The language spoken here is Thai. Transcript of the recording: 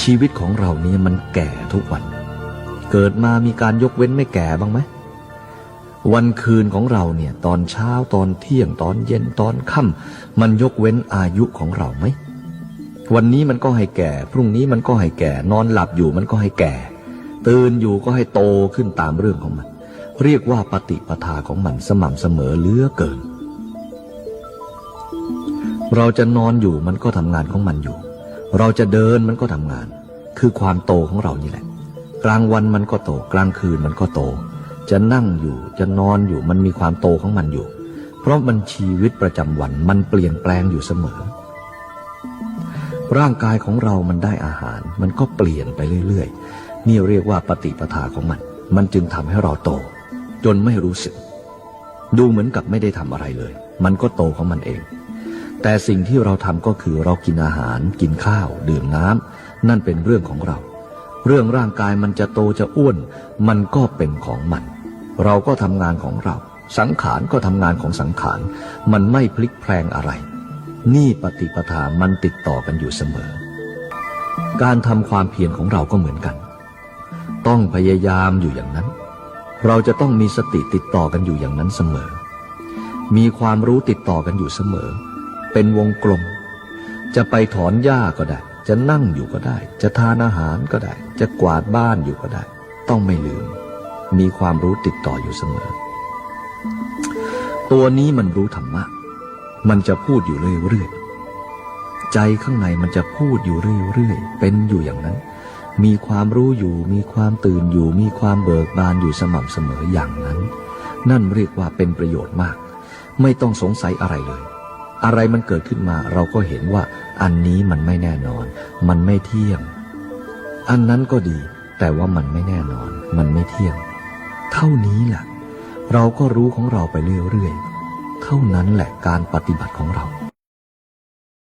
ชีวิตของเราเนี่ยมันแก่ทุกวันเกิดมามีการยกเว้นไม่แก่บ้างไหมวันคืนของเราเนี่ยตอนเช้าตอนเที่ยงตอนเย็นตอนค่ำมันยกเว้นอายุของเราไหมวันนี้มันก็ให้แก่พรุ่งนี้มันก็ให้แก่นอนหลับอยู่มันก็ให้แก่ตื่นอยู่ก็ให้โตขึ้นตามเรื่องของมันเรียกว่าปฏิปทาของมันสม่ำเสมอเหลือเกินเราจะนอนอยู่มันก็ทำงานของมันอยู่เราจะเดินมันก็ทำงานคือความโตของเรานี่แหละกลางวันมันก็โตกลางคืนมันก็โตจะนั่งอยู่จะนอนอยู่มันมีความโตของมันอยู่เพราะมันชีวิตประจำวันมันเปลี่ยนแปลงอยู่เสมอร่างกายของเรามันได้อาหารมันก็เปลี่ยนไปเรื่อยๆนี่เรียกว่าปฏิปทาของมันจึงทำให้เราโตจนไม่รู้สึกดูเหมือนกับไม่ได้ทำอะไรเลยมันก็โตของมันเองแต่สิ่งที่เราทำก็คือเรากินอาหารกินข้าวดื่มน้ำนั่นเป็นเรื่องของเราเรื่องร่างกายมันจะโตจะอ้วนมันก็เป็นของมันเราก็ทำงานของเราสังขารก็ทำงานของสังขารมันไม่พลิกแพลงอะไรนี่ปฏิปทามันติดต่อกันอยู่เสมอการทำความเพียรของเราก็เหมือนกันต้องพยายามอยู่อย่างนั้นเราจะต้องมีสติติดต่อกันอยู่อย่างนั้นเสมอมีความรู้ติดต่อกันอยู่เสมอเป็นวงกลมจะไปถอนหญ้าก็ได้จะนั่งอยู่ก็ได้จะทานอาหารก็ได้จะกวาดบ้านอยู่ก็ได้ต้องไม่ลืมมีความรู้ติดต่ออยู่เสมอตัวนี้มันรู้ธรรมะมันจะพูดอยู่เรื่อยๆใจข้างในมันจะพูดอยู่เรื่อยๆเป็นอยู่อย่างนั้นมีความรู้อยู่มีความตื่นอยู่มีความเบิกบานอยู่สม่ำเสมออย่างนั้นนั่นเรียกว่าเป็นประโยชน์มากไม่ต้องสงสัยอะไรเลยอะไรมันเกิดขึ้นมาเราก็เห็นว่าอันนี้มันไม่แน่นอนมันไม่เที่ยงอันนั้นก็ดีแต่ว่ามันไม่แน่นอนมันไม่เที่ยงเท่านี้แหละเราก็รู้ของเราไปเรื่อยๆเท่านั้นแหละการปฏิบัติของเรา